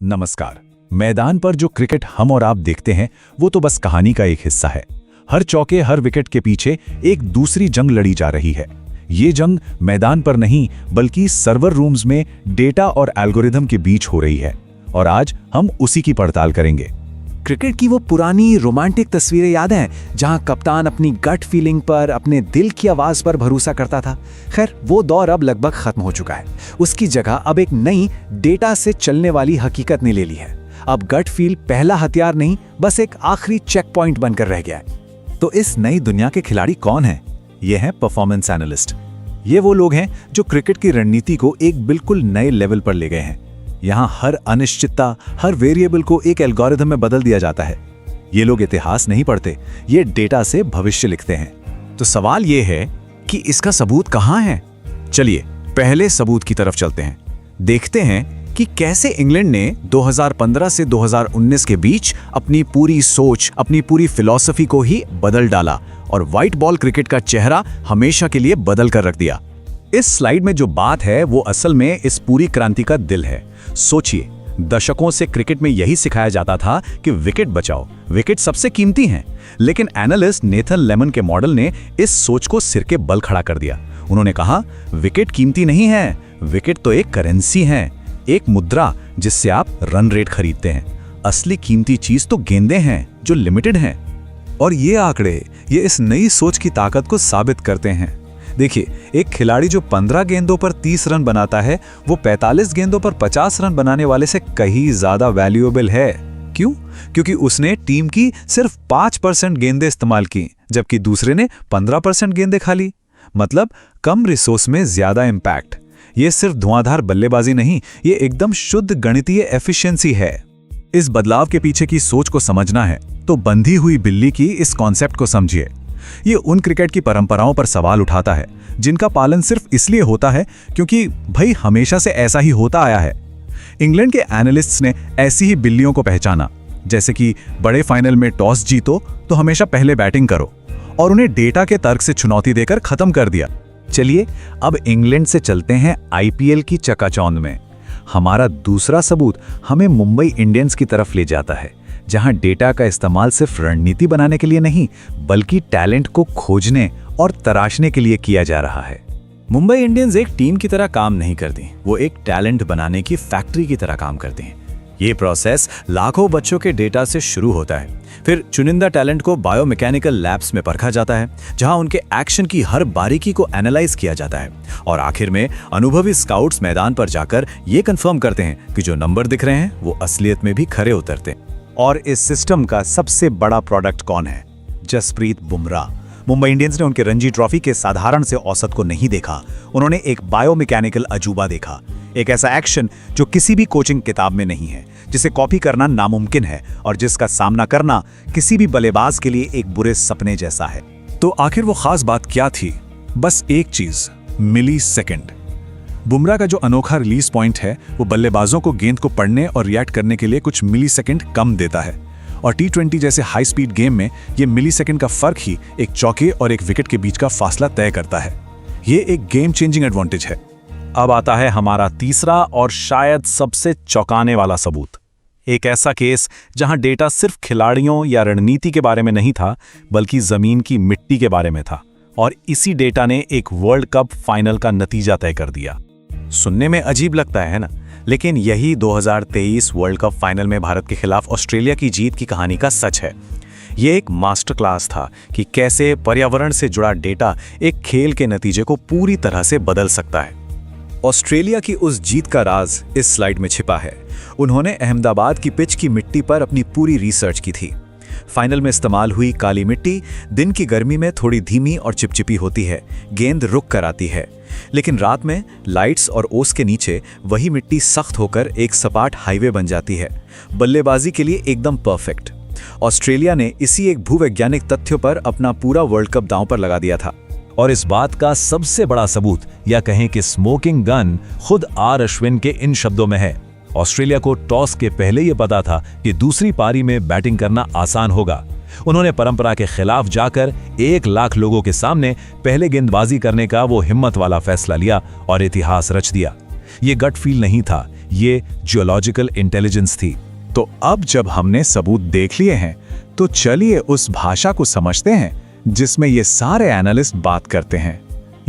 नमस्कार। मैदान पर जो क्रिकेट हम और आप देखते हैं वो तो बस कहानी का एक हिस्सा है। हर चौके, हर विकेट के पीछे एक दूसरी जंग लड़ी जा रही है। ये जंग मैदान पर नहीं बल्कि सर्वर रूम्स में डेटा और एल्गोरिदम के बीच हो रही है, और आज हम उसी की पड़ताल करेंगे। क्रिकेट की वो पुरानी रोमांटिक तस्वीरें याद हैं जहां कप्तान अपनी गट फीलिंग पर, अपने दिल की आवाज पर भरोसा करता था। खैर, वो दौर अब लगभग खत्म हो चुका है। उसकी जगह अब एक नई डेटा से चलने वाली हकीकत ने ले ली है। अब गट फील पहला हथियार नहीं, बस एक आखिरी चेक पॉइंट बनकर रह गया है। तो इस नई दुनिया के खिलाड़ी कौन हैं? ये हैं परफॉर्मेंस एनालिस्ट। ये वो लोग हैं जो क्रिकेट की रणनीति को एक बिल्कुल नए लेवल पर ले गए हैं। यहाँ हर अनिश्चितता, हर वेरिएबल को एक एल्गोरिथम में बदल दिया जाता है। ये लोग इतिहास नहीं पढ़ते, ये डेटा से भविष्य लिखते हैं। तो सवाल ये है कि इसका सबूत कहाँ है? चलिए पहले सबूत की तरफ चलते हैं। देखते हैं कि कैसे इंग्लैंड ने 2015 से 2019 के बीच अपनी पूरी सोच, अपनी पूरी फिलॉसफी को ही बदल डाला और व्हाइट बॉल क्रिकेट का चेहरा हमेशा के लिए बदल कर रख दिया। इस स्लाइड में जो बात है वो असल में इस पूरी क्रांति का दिल है। सोचिए, दशकों से क्रिकेट में यही सिखाया जाता था कि विकेट बचाओ, विकेट सबसे कीमती हैं। लेकिन एनालिस्ट नेथन लेमन के मॉडल ने इस सोच को सिर के बल खड़ा कर दिया। उन्होंने कहा, विकेट कीमती नहीं है, विकेट तो एक करेंसी है, एक मुद्रा जिससे आप रन रेट खरीदते हैं। असली कीमती चीज तो गेंदें हैं जो लिमिटेड हैं। और ये आंकड़े, ये इस नई सोच की ताकत को साबित करते हैं। देखिए, एक खिलाड़ी जो 15 गेंदों पर 30 रन बनाता है, वो 45 गेंदों पर 50 रन बनाने वाले से कहीं ज्यादा वैल्यूएबल है। क्यों? क्योंकि उसने टीम की सिर्फ 5% गेंदें इस्तेमाल की, जबकि दूसरे ने 15% गेंदें खा ली। मतलब कम रिसोर्स में ज्यादा इंपैक्ट। ये सिर्फ धुआंधार बल्लेबाजी नहीं, ये एकदम शुद्ध गणितीय एफिशिएंसी है। इस बदलाव के पीछे की सोच को समझना है तो बंधी हुई बिल्ली की इस कॉन्सेप्ट को समझिए। ये उन क्रिकेट की परंपराओं पर सवाल उठाता है जिनका पालन सिर्फ इसलिए होता है क्योंकि भाई हमेशा से ऐसा ही होता आया है। इंग्लैंड के एनालिस्ट्स ने ऐसी ही बिल्लियों को पहचाना, जैसे कि बड़े फाइनल में टॉस जीतो तो हमेशा पहले बैटिंग करो, और उन्हें डेटा के तर्क से चुनौती देकर खत्म कर दिया। चलिए अब इंग्लैंड से चलते हैं आईपीएल की चकाचौंध में। हमारा दूसरा सबूत हमें मुंबई इंडियंस की तरफ ले जाता है, जहां डेटा का इस्तेमाल सिर्फ रणनीति बनाने के लिए नहीं बल्कि टैलेंट को खोजने और तराशने के लिए किया जा रहा है। मुंबई इंडियंस एक टीम की तरह काम नहीं करती, वो एक टैलेंट बनाने की फैक्ट्री की तरह काम करती हैं। ये प्रोसेस लाखों बच्चों के डेटा से शुरू होता है, फिर चुनिंदा टैलेंट को बायोमैकेनिकल लैब्स में परखा जाता है, जहां उनके एक्शन की हर बारीकी को एनालाइज किया जाता है, और आखिर में अनुभवी स्काउट्स मैदान पर जाकर ये कंफर्म करते हैं कि जो नंबर दिख रहे हैं वो असलियत में भी खरे उतरते हैं। और इस सिस्टम का सबसे बड़ा प्रोडक्ट कौन है? जसप्रीत बुमराह। मुंबई इंडियंस ने उनके रणजी ट्रॉफी के साधारण से औसत को नहीं देखा, उन्होंने एक बायोमैकेनिकल अजूबा देखा, एक ऐसा एक्शन जो किसी भी कोचिंग किताब में नहीं है, जिसे कॉपी करना नामुमकिन है और जिसका सामना करना किसी भी बल्लेबाज के लिए एक बुरे सपने जैसा है। तो आखिर वो खास बात क्या थी? बस एक चीज, मिली सेकेंड। बुमराह का जो अनोखा रिलीज पॉइंट है वो बल्लेबाजों को गेंद को पढ़ने और रिएक्ट करने के लिए कुछ मिली सेकेंड कम देता है, और T20 जैसे हाई स्पीड गेम में ये मिली सेकेंड का फर्क ही एक चौके और एक विकेट के बीच का फासला तय करता है। ये एक गेम चेंजिंग एडवांटेज है। अब आता है हमारा तीसरा और शायद सबसे चौंकाने वाला सबूत। एक ऐसा केस जहां डेटा सिर्फ खिलाड़ियों या रणनीति के बारे में नहीं था बल्कि जमीन की मिट्टी के बारे में था, और इसी डेटा ने एक वर्ल्ड कप फाइनल का नतीजा तय कर दिया। सुनने में अजीब लगता है ना, लेकिन यही 2023 वर्ल्ड कप फाइनल में भारत के खिलाफ ऑस्ट्रेलिया की जीत की कहानी का सच है। ये एक मास्टर क्लास था कि कैसे पर्यावरण से जुड़ा डेटा एक खेल के नतीजे को पूरी तरह से बदल सकता है। ऑस्ट्रेलिया की उस जीत का राज इस स्लाइड में छिपा है। उन्होंने अहमदाबाद की पिच की मिट्टी पर अपनी पूरी रिसर्च की थी। फाइनल में इस्तेमाल हुई काली मिट्टी दिन की गर्मी में थोड़ी धीमी और चिपचिपी होती है, गेंद रुक कर आती है, लेकिन रात में लाइट्स और ओस के नीचे वही मिट्टी सख्त होकर एक सपाट हाईवे बन जाती है, बल्लेबाजी के लिए एकदम परफेक्ट। ऑस्ट्रेलिया ने इसी एक भूवैज्ञानिक तथ्य पर अपना पूरा वर्ल्ड कप दांव पर लगा दिया था। और इस बात का सबसे बड़ा सबूत, या कहें कि स्मोकिंग गन, खुद आर अश्विन के इन शब्दों में है। ऑस्ट्रेलिया को टॉस के पहले यह पता था कि दूसरी पारी में बैटिंग करना आसान होगा। उन्होंने परंपरा के खिलाफ जाकर 1 लाख लोगों के सामने पहले गेंदबाजी करने का वो हिम्मत वाला फैसला लिया और इतिहास रच दिया। ये गट फील नहीं था, ये जियोलॉजिकल इंटेलिजेंस थी। तो अब जब हमने सबूत देख लिए हैं, तो चलिए उस भाषा को समझते हैं जिसमें ये सारे एनालिस्ट बात करते हैं।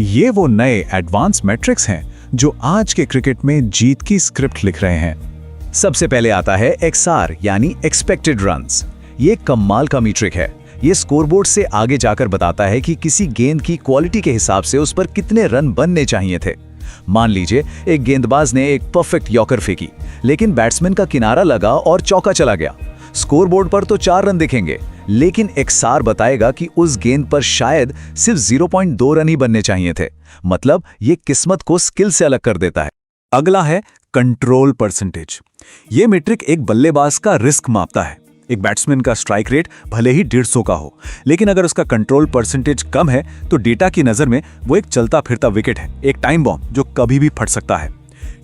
ये वो नए एडवांस मैट्रिक्स हैं जो आज के क्रिकेट में जीत की स्क्रिप्ट लिख रहे हैं। सबसे पहले आता है XR यानी एक्सपेक्टेड रन्स। ये कमाल का मीट्रिक है। ये स्कोरबोर्ड से आगे जाकर बताता है कि किसी गेंद की क्वालिटी के हिसाब से उस पर कितने रन बनने चाहिए थे। मान लीजिए एक गेंदबाज ने एक परफेक्ट यॉर्कर फेंकी, लेकिन बैट्समैन का किनारा लगा और चौका चला गया। स्कोरबोर्ड पर तो 4 रन दिखेंगे, लेकिन XR बताएगा कि उस गेंद पर शायद सिर्फ 0.2 रन ही बनने चाहिए थे। मतलब ये किस्मत को स्किल से अलग कर देता है। अगला है कंट्रोल परसेंटेज। ये मीट्रिक एक बल्लेबाज का रिस्क मापता है। एक बैट्समैन का स्ट्राइक रेट भले ही 150 का हो, लेकिन अगर उसका कंट्रोल परसेंटेज कम है तो डेटा की नजर में वो एक चलता फिरता विकेट है, एक टाइम बॉम्ब जो कभी भी फट सकता है।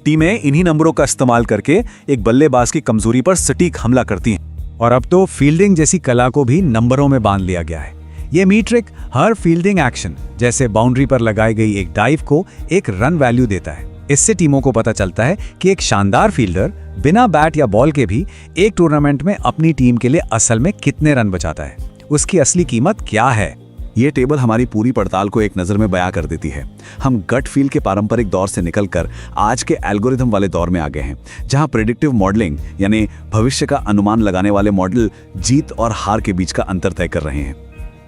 टीमें इन्हीं नंबरों का इस्तेमाल करके एक बल्लेबाज की कमजोरी पर सटीक हमला करती हैं। और अब तो फील्डिंग जैसी कला को भी नंबरों में बांध लिया गया है। ये मीट्रिक हर फील्डिंग एक्शन, जैसे बाउंड्री पर लगाई गई एक डाइव को एक रन वैल्यू देता है। इससे टीमों को पता चलता है कि एक शानदार फील्डर बिना बैट या बॉल के भी एक टूर्नामेंट में अपनी टीम के लिए असल में कितने रन बचाता है, उसकी असली कीमत क्या है। ये टेबल हमारी पूरी पड़ताल को एक नज़र में बयां कर देती है। हम गट फील के पारंपरिक दौर से निकलकर आज के एल्गोरिथम वाले दौर में आ गए हैं, जहां प्रेडिक्टिव मॉडलिंग यानी भविष्य का अनुमान लगाने वाले मॉडल जीत और हार के बीच का अंतर तय कर रहे हैं।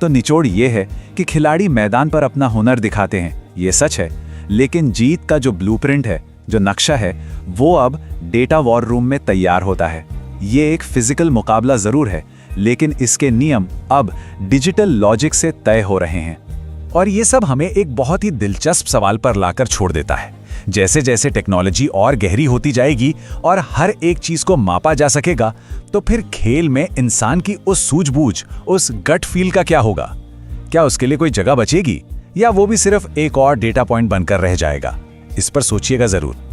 तो निचोड़ ये है कि खिलाड़ी मैदान पर अपना हुनर दिखाते हैं, ये सच है, लेकिन जीत का जो ब्लूप्रिंट है, जो नक्शा है, वो अब डेटा वॉर रूम में तैयार होता है। ये एक फिजिकल मुकाबला जरूर है, लेकिन इसके नियम अब डिजिटल लॉजिक से तय हो रहे हैं। और ये सब हमें एक बहुत ही दिलचस्प सवाल पर लाकर छोड़ देता है। जैसे जैसे टेक्नोलॉजी और गहरी होती जाएगी और हर एक चीज को मापा जा सकेगा, तो फिर खेल में इंसान की उस सूझबूझ, उस गट फील का क्या होगा? क्या उसके लिए कोई जगह बचेगी, या वो भी सिर्फ एक और डेटा पॉइंट बनकर रह जाएगा? इस पर सोचिएगा जरूर।